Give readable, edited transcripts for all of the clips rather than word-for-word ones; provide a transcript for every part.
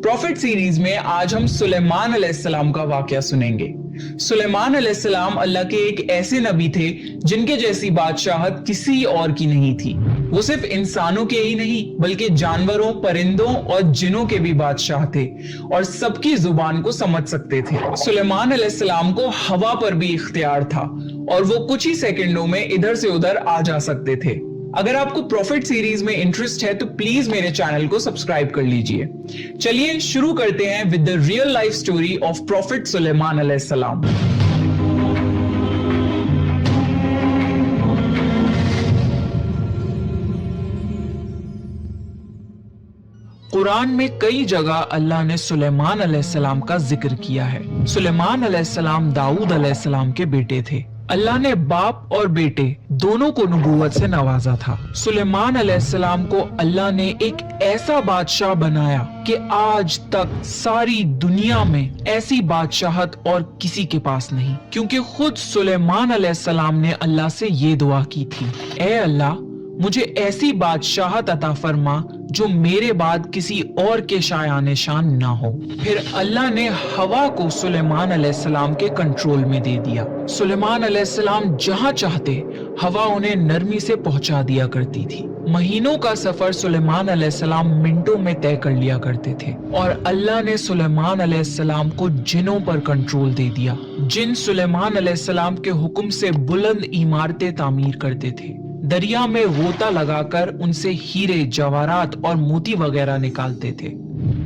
Profit series में आज हम सुलेमान अलैहिस्सलाम का वाकया सुनेंगे। सुलेमान अलैहिस्सलाम अल्लाह के एक ऐसे नबी थे जिनके जैसी बादशाहत किसी और की नहीं थी। वो सिर्फ इंसानों के ही नहीं बल्कि जानवरों, परिंदों और जिनों के भी बादशाह थे और सबकी जुबान को समझ सकते थे। सुलेमान अलैहिस्सलाम को हवा पर भी इख्तियार था और वो कुछ ही सेकंडों में इधर से उधर आ जा सकते थे। अगर आपको प्रॉफिट सीरीज में इंटरेस्ट है तो प्लीज मेरे चैनल को सब्सक्राइब कर लीजिए। चलिए शुरू करते हैं with the real life story of prophet Sulaiman अलैहिस्सलाम। कुरान में कई जगह अल्लाह ने सुलेमान अलैहिस्सलाम का जिक्र किया है। सुलेमान अलैहिस्सलाम दाऊद अलैहिस्सलाम के बेटे थे। अल्लाह ने बाप और बेटे दोनों को नबूवत से नवाजा था। सुलेमान अलैहिस्सलाम को अल्लाह ने एक ऐसा बादशाह बनाया कि आज तक सारी दुनिया में ऐसी बादशाहत और किसी के पास नहीं, क्योंकि खुद सुलेमान अलैहिस्सलाम ने अल्लाह से ये दुआ की थी, ऐ अल्लाह मुझे ऐसी बादशाहत अता फरमा जो मेरे बाद किसी और के शायान शान ना हो। फिर अल्लाह ने हवा को सुलेमान अलैहिस्सलाम के कंट्रोल में दे दिया। सुलेमान अलैहिस्सलाम जहां चाहते हवा उन्हें नरमी से पहुंचा दिया करती थी। महीनों का सफर सुलेमान अलैहिस्सलाम मिनटों में तय कर लिया करते थे और अल्लाह ने सुलेमान अलैहिस्सलाम को जिनों पर कंट्रोल दे दिया। जिन सुलेमान अलैहिस्सलाम के हुक्म से बुलंद इमारतें तामीर करते थे, दरिया में गोता लगाकर उनसे हीरे, जवाहरात और मोती वगैरह निकालते थे।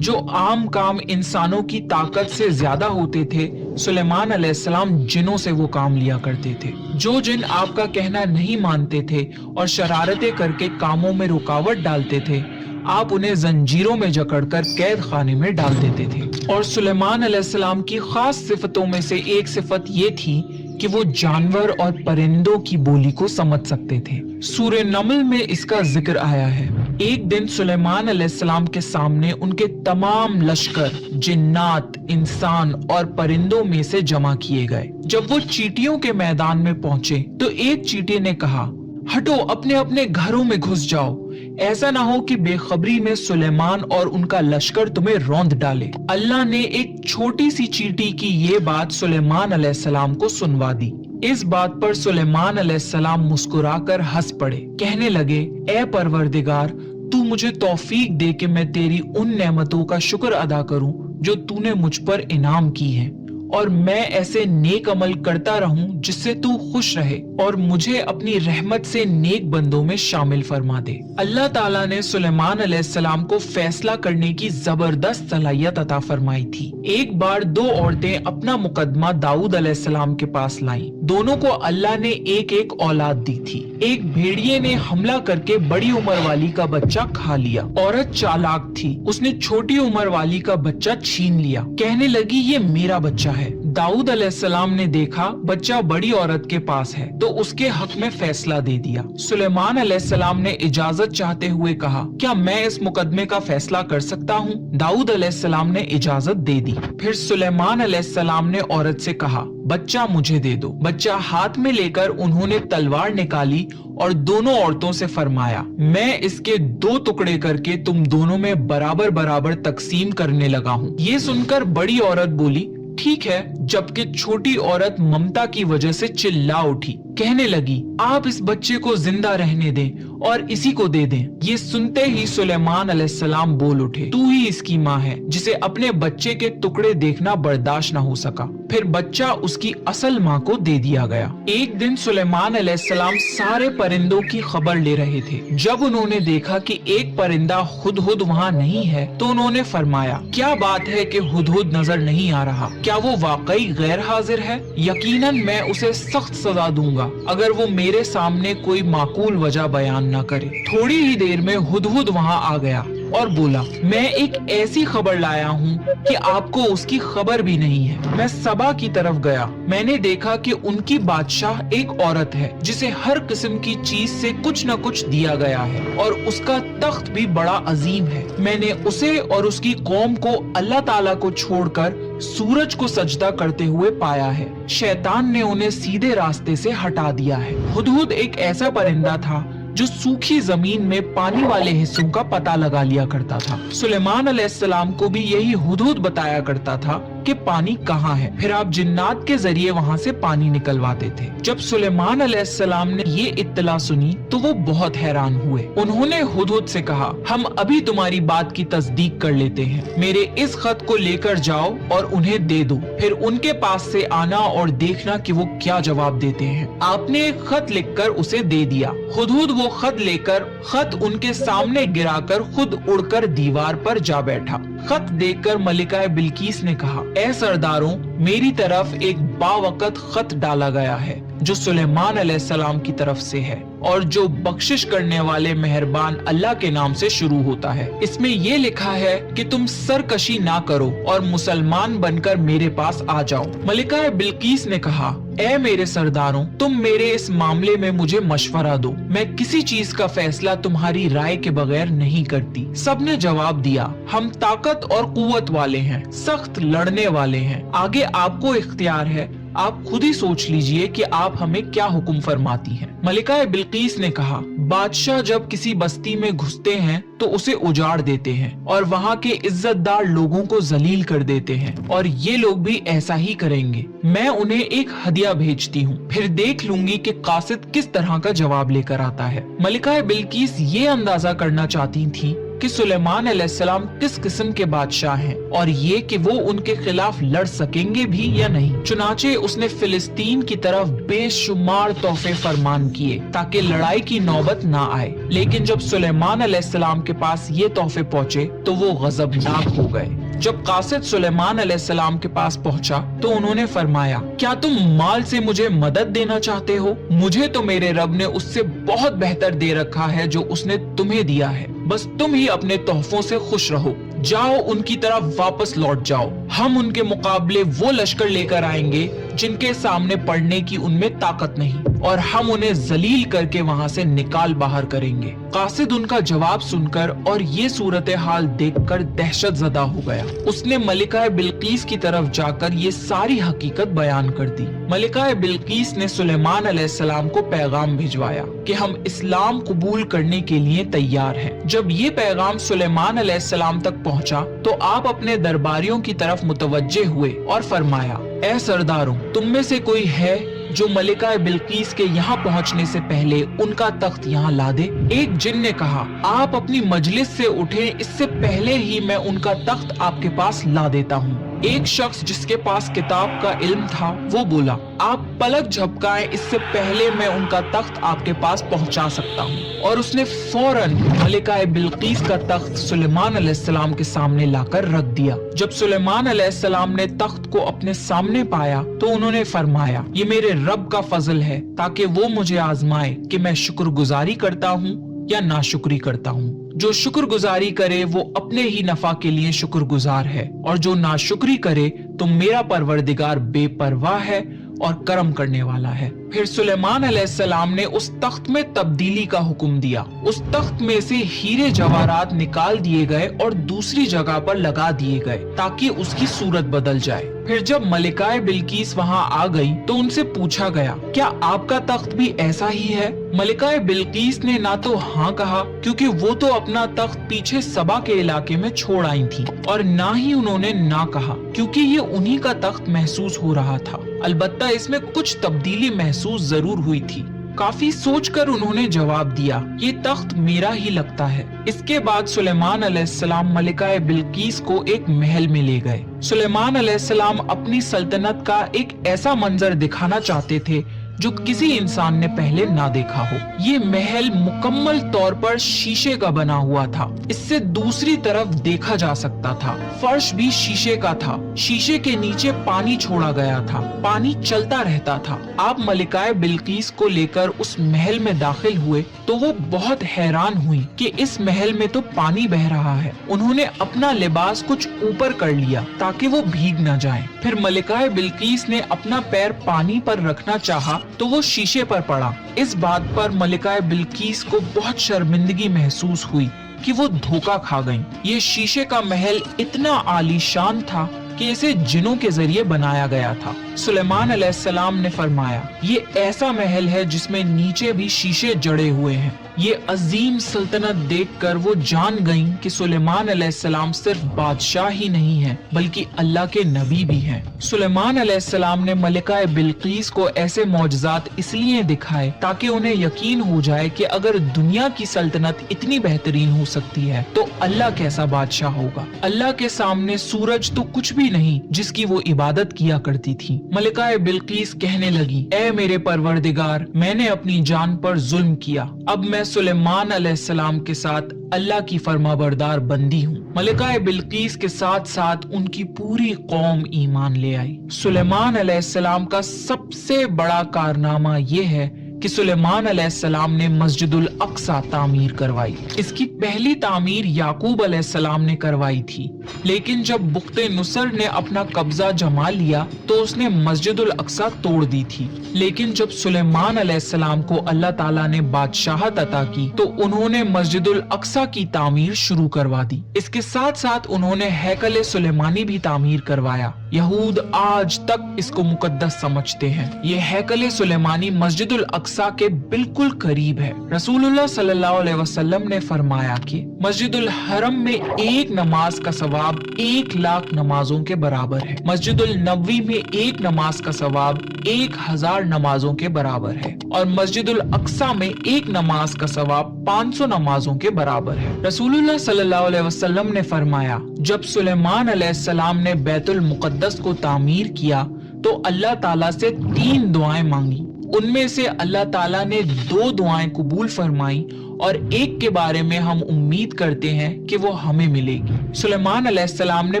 जो आम काम इंसानों की ताकत से ज्यादा होते थे, सुलेमान अलैहिस्सलाम जिनों से वो काम लिया करते थे। जो जिन आपका कहना नहीं मानते थे और शरारतें करके कामों में रुकावट डालते थे, आप उन्हें जंजीरों में जकड़कर कैद खाने में डाल देते थे। और सुलेमान अलैहिस्सलाम की खास सिफतों में से एक सिफत ये थी कि वो जानवर और परिंदों की बोली को समझ सकते थे। सूरह नमल में इसका जिक्र आया है। एक दिन सुलेमान अलैहिस्सलाम के सामने उनके तमाम लश्कर जिन्नात, इंसान और परिंदों में से जमा किए गए। जब वो चींटियों के मैदान में पहुंचे तो एक चींटी ने कहा, हटो, अपने अपने घरों में घुस जाओ, ऐसा ना हो कि बेखबरी में सुलेमान और उनका लश्कर तुम्हें रौंद डाले। अल्लाह ने एक छोटी सी चींटी की ये बात सुलेमान अलैहिस्सलाम को सुनवा दी। इस बात पर सुलेमान अलैहिस्सलाम मुस्कुराकर हंस पड़े। कहने लगे, ए परवरदिगार, तू मुझे तौफीक दे कि मैं तेरी उन नेमतों का शुक्र अदा करूं जो तूने मुझ पर इनाम की हैं, और मैं ऐसे नेक अमल करता रहूं जिससे तू खुश रहे और मुझे अपनी रहमत से नेक बंदों में शामिल फरमा दे। अल्लाह ताला ने सुलेमान अलैहिस्सलाम को फैसला करने की जबरदस्त सलाहियत अता फरमाई थी। एक बार दो औरतें अपना मुकदमा दाऊद अलैहिस्सलाम के पास लाईं। दोनों को अल्लाह ने एक एक औलाद दी थी। एक भेड़िए ने हमला करके बड़ी उम्र वाली का बच्चा खा लिया। औरत चालाक थी, उसने छोटी उम्र वाली का बच्चा छीन लिया। कहने लगी, ये मेरा बच्चा है। दाऊद अलैहिस्सलाम ने देखा बच्चा बड़ी औरत के पास है तो उसके हक में फैसला दे दिया। सुलेमान अलैहिस्सलाम ने इजाजत चाहते हुए कहा, क्या मैं इस मुकदमे का फैसला कर सकता हूँ? दाऊद अलैहिस्सलाम ने इजाजत दे दी। फिर सुलेमान अलैहिस्सलाम ने औरत से कहा, बच्चा मुझे दे दो। बच्चा हाथ में लेकर उन्होंने तलवार निकाली और दोनों औरतों से फरमाया, मैं इसके दो टुकड़े करके तुम दोनों में बराबर बराबर तकसीम करने लगा हूँ। ये सुनकर बड़ी औरत बोली, ठीक है, जबकि छोटी औरत ममता की वजह से चिल्ला उठी। कहने लगी, आप इस बच्चे को जिंदा रहने दें और इसी को दे दें। ये सुनते ही सुलेमान अलैहिस्सलाम बोल उठे, तू ही इसकी माँ है, जिसे अपने बच्चे के टुकड़े देखना बर्दाश्त न हो सका। फिर बच्चा उसकी असल माँ को दे दिया गया। एक दिन सुलेमान अलैहिस्सलाम सारे परिंदों की खबर ले रहे थे। जब उन्होंने देखा कि एक परिंदा हुदहुद वहाँ नहीं है तो उन्होंने फरमाया, क्या बात है कि हुदहुद नजर नहीं आ रहा? क्या वो वाकई गैर हाजिर है? यकीनन मैं उसे सख्त सजा दूंगा अगर वो मेरे सामने कोई माकूल वजह बयान न करे। थोड़ी ही देर में हुदहुद वहाँ आ गया और बोला, मैं एक ऐसी खबर लाया हूँ कि आपको उसकी खबर भी नहीं है। मैं सबा की तरफ गया, मैंने देखा कि उनकी बादशाह एक औरत है जिसे हर किस्म की चीज से कुछ न कुछ दिया गया है और उसका तख्त भी बड़ा अजीम है। मैंने उसे और उसकी कौम को अल्लाह ताला को छोड़कर सूरज को सजदा करते हुए पाया है। शैतान ने उन्हें सीधे रास्ते से हटा दिया है। हुदहुद एक ऐसा परिंदा था जो सूखी जमीन में पानी वाले हिस्सों का पता लगा लिया करता था। सुलेमान अलैहिस्सलाम को भी यही हुदहुद बताया करता था कि पानी कहाँ है, फिर आप जिन्नात के जरिए वहाँ से पानी निकलवाते थे। जब सुलेमान अलैहिस्सलाम ने ये इत्तला सुनी तो वो बहुत हैरान हुए। उन्होंने हुदहुद से कहा, हम अभी तुम्हारी बात की तस्दीक कर लेते हैं, मेरे इस खत को लेकर जाओ और उन्हें दे दो, फिर उनके पास से आना और देखना कि वो क्या जवाब देते हैं। आपने एक खत लिखकर उसे दे दिया। हुदहुद वो खत लेकर खत उनके सामने गिराकर खुद उड़कर दीवार पर जा बैठा। खत देखकर मलिका बिल्कीस ने कहा, ए सरदारों, मेरी तरफ एक बावकत खत डाला गया है जो सुलेमान अलैहिस्सलाम की तरफ से है और जो बख्शिश करने वाले मेहरबान अल्लाह के नाम से शुरू होता है। इसमें ये लिखा है कि तुम सरकशी ना करो और मुसलमान बनकर मेरे पास आ जाओ। मलिका बिल्कीस ने कहा, ए मेरे सरदारों, तुम मेरे इस मामले में मुझे मशवरा दो, मैं किसी चीज का फैसला तुम्हारी राय के बगैर नहीं करती। सबने जवाब दिया, हम ताकत और कुव्वत वाले हैं, सख्त लड़ने वाले हैं, आगे आपको इख्तियार है, आप खुद ही सोच लीजिए कि आप हमें क्या हुक्म फरमाती हैं। मलिका बिल्कीस ने कहा, बादशाह जब किसी बस्ती में घुसते हैं तो उसे उजाड़ देते हैं और वहाँ के इज्जतदार लोगों को जलील कर देते हैं, और ये लोग भी ऐसा ही करेंगे। मैं उन्हें एक हदिया भेजती हूँ, फिर देख लूंगी कि कासिद किस तरह का जवाब लेकर आता है। मलिका बिल्कीस ये अंदाजा करना चाहती थी कि सुलेमान अलैहिस्सलाम किस किस्म के बादशाह हैं और ये कि वो उनके खिलाफ लड़ सकेंगे भी या नहीं। चुनाचे उसने फिलिस्तीन की तरफ बेशुमार तोहफे फरमान किए ताकि लड़ाई की नौबत ना आए, लेकिन जब सुलेमान अलैहिस्सलाम के पास ये तोहफे पहुँचे तो वो गजबनाक हो गए। जब कासिद सुलेमान अलैहिस्सलाम के पास पहुंचा तो उन्होंने फरमाया, क्या तुम माल से मुझे मदद देना चाहते हो? मुझे तो मेरे रब ने उससे बहुत बेहतर दे रखा है जो उसने तुम्हें दिया है, बस तुम ही अपने तोहफों से खुश रहो। जाओ, उनकी तरफ वापस लौट जाओ, हम उनके मुकाबले वो लश्कर लेकर आएंगे जिनके सामने पड़ने की उनमें ताकत नहीं, और हम उन्हें जलील करके वहाँ से निकाल बाहर करेंगे। कासिद उनका जवाब सुनकर और ये सूरत हाल देखकर दहशत ज़दा हो गया। उसने मलिका बिल्कीस की तरफ जाकर ये सारी हकीकत बयान कर दी। मलिका बिल्कीस ने सुलेमान अलैहिस्सलाम को पैगाम भिजवाया कि हम इस्लाम कबूल करने के लिए तैयार हैं। जब ये पैगाम सुलेमान अलैहिस्सलाम तक पहुंचा तो आप अपने दरबारियों की तरफ मुतवज्जे हुए और फरमाया, ए सरदारों, तुम में से कोई है जो मलिका बिल्कीस के यहाँ पहुँचने से पहले उनका तख्त यहाँ ला दे? एक जिन ने कहा, आप अपनी मजलिस से उठे, इससे पहले ही मैं उनका तख्त आपके पास ला देता हूँ। एक शख्स जिसके पास किताब का इल्म था वो बोला, आप पलक झपकाएं, इससे पहले मैं उनका तख्त आपके पास पहुंचा सकता हूं। और उसने फौरन मलिका बिल्कीस का तख्त सुलेमान अलैहिस्सलाम के सामने लाकर रख दिया। जब सुलेमान अलैहिस्सलाम ने तख्त को अपने सामने पाया तो उन्होंने फरमाया, ये मेरे रब का फजल है ताकि वो मुझे आजमाए कि मैं शुक्रगुजारी करता हूँ या नाशुक्री करता हूँ। जो शुक्रगुजारी करे वो अपने ही नफा के लिए शुक्रगुजार है, और जो नाशुक्री करे तो मेरा परवरदिगार बेपरवाह है और करम करने वाला है। फिर सुलेमान अलैहिस्सलाम ने उस तख्त में तब्दीली का हुक्म दिया। उस तख्त में से हीरे जवाहरात निकाल दिए गए और दूसरी जगह पर लगा दिए गए ताकि उसकी सूरत बदल जाए। फिर जब मलिका बिल्कीस वहाँ आ गई तो उनसे पूछा गया, क्या आपका तख्त भी ऐसा ही है? मलिका बिल्कीस ने ना तो हाँ कहा, क्योंकि वो तो अपना तख्त पीछे सबा के इलाके में छोड़ आई थी, और ना ही उन्होंने ना कहा क्योंकि ये उन्हीं का तख्त महसूस हो रहा था। अलबत्ता इसमें कुछ तब्दीली महसूस जरूर हुई थी। काफी सोचकर उन्होंने जवाब दिया, ये तख्त मेरा ही लगता है। इसके बाद सुलेमान अलैहिस्सलाम मलिका बिल्कीस को एक महल में ले गए। सुलेमान अलैहिस्सलाम अपनी सल्तनत का एक ऐसा मंजर दिखाना चाहते थे जो किसी इंसान ने पहले ना देखा हो। ये महल मुकम्मल तौर पर शीशे का बना हुआ था। इससे दूसरी तरफ देखा जा सकता था। फर्श भी शीशे का था। शीशे के नीचे पानी छोड़ा गया था। पानी चलता रहता था। आप मलिका बिल्कीस को लेकर उस महल में दाखिल हुए तो वो बहुत हैरान हुई कि इस महल में तो पानी बह रहा है। उन्होंने अपना लिबास कुछ ऊपर कर लिया ताकि वो भीग न जाए। फिर मलिका बिल्कीस ने अपना पैर पानी पर रखना चाहा तो वो शीशे पर पड़ा। इस बात पर मलिका बिल्कीस को बहुत शर्मिंदगी महसूस हुई कि वो धोखा खा गईं। ये शीशे का महल इतना आलीशान था कि इसे जिनों के जरिए बनाया गया था। सुलेमान अलैहिस्सलाम ने फरमाया, ये ऐसा महल है जिसमें नीचे भी शीशे जड़े हुए हैं। ये अजीम सल्तनत देखकर वो जान गईं कि सुलेमान अलैहिस्सलाम सिर्फ बादशाह ही नहीं है बल्कि अल्लाह के नबी भी हैं। सुलेमान अलैहिस्सलाम ने मलिका बिल्कीस को ऐसे मौजज़ात इसलिए दिखाए ताकि उन्हें यकीन हो जाए कि अगर दुनिया की सल्तनत इतनी बेहतरीन हो सकती है तो अल्लाह कैसा बादशाह होगा। अल्लाह के सामने सूरज तो कुछ भी नहीं जिसकी वो इबादत किया करती थी। मलिका बिल्कीस कहने लगी, ऐ मेरे परवरदिगार, मैंने अपनी जान पर जुल्म किया, अब मैं सुलेमान अलैहिस्सलाम के साथ अल्लाह की फरमाबरदार बंदी हूँ। मलिका बिल्कीस के साथ साथ उनकी पूरी कौम ईमान ले आई। सुलेमान अलैहिस्सलाम का सबसे बड़ा कारनामा ये है कि सुलेमान अलैहिस्सलाम ने मस्जिदुल अक्सा तामीर करवाई। इसकी पहली तामीर याकूब अलैहिस्सलाम ने करवाई थी, लेकिन जब बुख्ते नुसर ने अपना कब्जा जमा लिया तो उसने मस्जिदुल अक्सा तोड़ दी थी। लेकिन जब सुलेमान अलैहिस्सलाम को अल्लाह ताला ने बादशाहत अता की तो उन्होंने मस्जिदुल अक्सा की तामीर शुरू करवा दी। इसके साथ साथ उन्होंने हैकल सुलेमानी भी तामीर करवाया। यहूद आज तक इसको मुकद्दस समझते हैं। ये हैकल सुलेमानी मस्जिदुल अक्सा के बिल्कुल करीब है। रसूलुल्लाह सल्लल्लाहु अलैहि वसल्लम ने फरमाया कि मस्जिदुल हरम में एक नमाज का सवाब 1,00,000 नमाजों के बराबर है। मस्जिदुल नबवी में एक नमाज का सवाब 1,000 नमाजों के बराबर है और मस्जिदुल अक्सा में एक नमाज का सवाब 500 नमाजों के बराबर है। रसूलुल्लाह सल्लल्लाहु अलैहि वसल्लम ने फरमाया, जब सुलेमान अलैहिस्सलाम ने बैतुल मुकद्दस को तामीर किया तो अल्लाह ताला से 3 दुआएं मांगी। उनमें से अल्लाह ताला ने 2 दुआएं कबूल फरमाई और एक के बारे में हम उम्मीद करते हैं कि वो हमें मिलेगी। सुलेमान अलैहिस्सलाम ने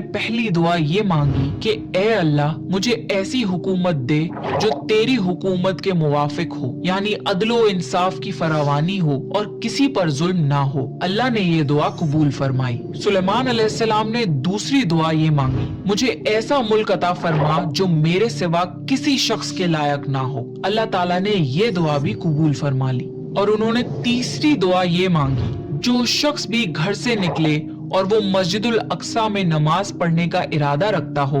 पहली दुआ ये मांगी कि ए अल्लाह, मुझे ऐसी हुकूमत दे जो तेरी हुकूमत के मुवाफिक हो, यानी अदलो इंसाफ की फरावानी हो और किसी पर जुल्म ना हो। अल्लाह ने ये दुआ कबूल फरमाई। सुलेमान अलैहिस्सलाम ने दूसरी दुआ ये मांगी, मुझे ऐसा मुल्क अता फरमा जो मेरे सिवा किसी शख्स के लायक ना हो। अल्लाह ताला ने ये दुआ भी कबूल फरमा ली। और उन्होंने तीसरी दुआ ये मांगी, जो शख्स भी घर से निकले और वो मस्जिदुल अक्सा में नमाज पढ़ने का इरादा रखता हो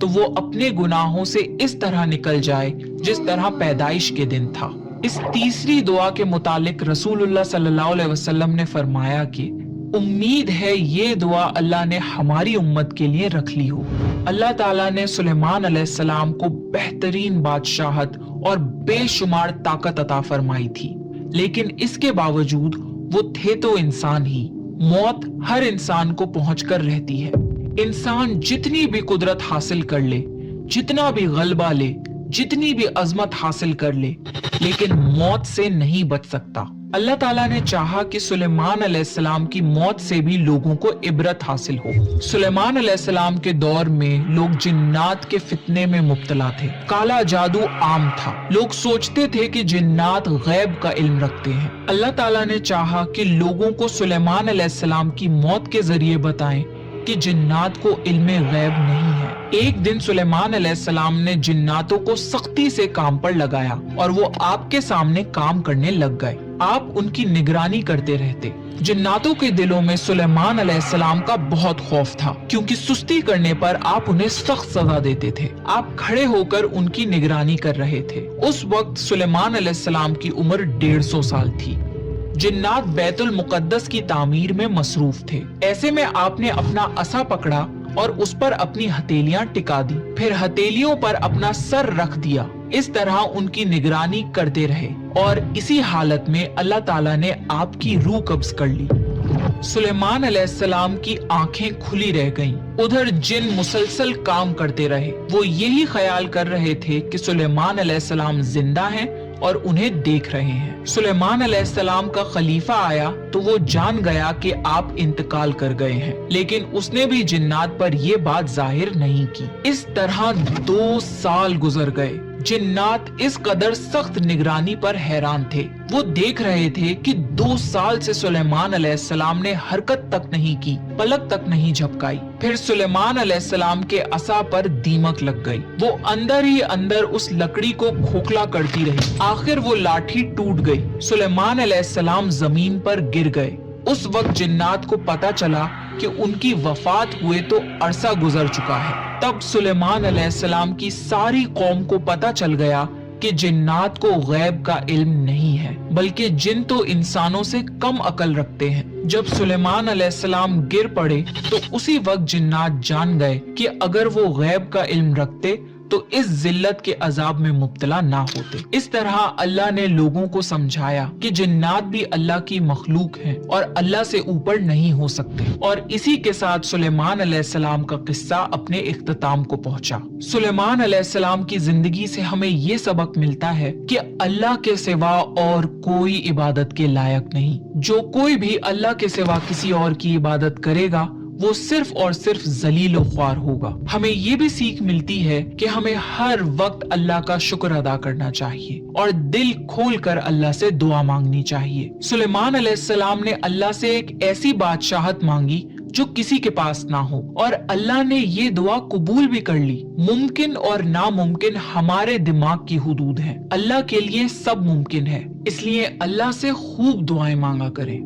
तो वो अपने गुनाहों से इस तरह निकल जाए जिस तरह पैदाइश के दिन था। इस तीसरी दुआ के मुतालिक रसूलुल्लाह सल्लल्लाहु अलैहि वसल्लम ने फरमाया कि उम्मीद है ये दुआ अल्लाह ने हमारी उम्मत के लिए रख ली हो। अल्लाह ताला ने सुलेमान अलैहिस्सलाम को बेहतरीन बादशाहत और बेशुमार ताकत अता फरमाई थी, लेकिन इसके बावजूद वो थे तो इंसान ही। मौत हर इंसान को पहुंचकर रहती है। इंसान जितनी भी कुदरत हासिल कर ले, जितना भी गलबा ले, जितनी भी अजमत हासिल कर ले, लेकिन मौत से नहीं बच सकता। अल्लाह ताला ने चाहा कि सुलेमान अलैहिस्सलाम की मौत से भी लोगों को इबरत हासिल हो। सुलेमान अलैहिस्सलाम के दौर में लोग जिन्नात के फितने में मुब्तला थे। काला जादू आम था। लोग सोचते थे कि जिन्नात गैब का इल्म रखते हैं। अल्लाह ताला ने चाहा कि लोगों को सुलेमान अलैहिस्सलाम की मौत के जरिए बताएं कि जिन्नात को इल्मे गैब नहीं है। एक दिन सुलेमान अलैहिस्सलाम ने जिन्नातों को सख्ती से काम पर लगाया और वो आपके सामने काम करने लग गए। आप उनकी निगरानी करते रहते। जिन्नातों के दिलों में सुलेमान अलैहिस्सलाम का बहुत खौफ था, क्योंकि सुस्ती करने पर आप उन्हें सख्त सजा देते थे। आप खड़े होकर उनकी निगरानी कर रहे थे। उस वक्त सुलेमान अलैहिस्सलाम की उम्र 150 साल थी। जिन्नात बैतुल मुकद्दस की तामीर में मसरूफ थे। ऐसे में आपने अपना असा पकड़ा और उस पर अपनी हथेलियां टिका दी, फिर हथेलियों पर अपना सर रख दिया। इस तरह उनकी निगरानी करते रहे और इसी हालत में अल्लाह ताला ने आपकी रूह कब्ज कर ली। सुलेमान अलैहिस्सलाम की आंखें खुली रह गईं। उधर जिन मुसलसल काम करते रहे। वो यही ख्याल कर रहे थे कि सुलेमान अलैहिस्सलाम जिंदा हैं और उन्हें देख रहे हैं। सुलेमान अलैहिस्सलाम का खलीफा आया तो वो जान गया कि आप इंतकाल कर गए हैं, लेकिन उसने भी जिन्नात पर ये बात जाहिर नहीं की। इस तरह 2 साल गुजर गए। जिन्नात इस कदर सख्त निगरानी पर हैरान थे। वो देख रहे थे कि 2 साल से सुलेमान अलैहिस्सलाम ने हरकत तक नहीं की, पलक तक नहीं झपकाई। फिर सुलेमान अलैहिस्सलाम के असा पर दीमक लग गई। वो अंदर ही अंदर उस लकड़ी को खोखला करती रही। आखिर वो लाठी टूट गई। सुलेमान अलैहिस्सलाम जमीन पर गिर गए। उस वक्त जिन्नात को पता चला کہ ان کی وفات ہوئے تو عرصہ گزر چکا ہے۔ تب سلیمان علیہ السلام کی ساری قوم کو پتہ چل گیا کہ جنات کو غیب کا علم نہیں ہے، بلکہ جن تو انسانوں سے کم عقل رکھتے ہیں۔ جب سلیمان علیہ السلام گر پڑے تو اسی وقت جنات جان گئے کہ اگر وہ غیب کا علم رکھتے تو اس ذلت کے عذاب میں مبتلا نہ ہوتے۔ اس طرح اللہ نے لوگوں کو سمجھایا کہ جنات بھی اللہ کی مخلوق ہیں اور اللہ سے اوپر نہیں ہو سکتے، اور اسی کے ساتھ سلیمان علیہ السلام کا قصہ اپنے اختتام کو پہنچا۔ سلیمان علیہ السلام کی زندگی سے ہمیں یہ سبق ملتا ہے کہ اللہ کے سوا اور کوئی عبادت کے لائق نہیں۔ جو کوئی بھی اللہ کے سوا کسی اور کی عبادت کرے گا وہ صرف اور صرف ذلیل و خوار ہوگا۔ ہمیں یہ بھی سیکھ ملتی ہے کہ ہمیں ہر وقت اللہ کا شکر ادا کرنا چاہیے اور دل کھول کر اللہ سے دعا مانگنی چاہیے۔ سلیمان علیہ السلام نے اللہ سے ایک ایسی بادشاہت مانگی جو کسی کے پاس نہ ہو، اور اللہ نے یہ دعا قبول بھی کر لی۔ ممکن اور ناممکن ہمارے دماغ کی حدود ہیں، اللہ کے لیے سب ممکن ہے، اس لیے اللہ سے خوب دعائیں مانگا کریں۔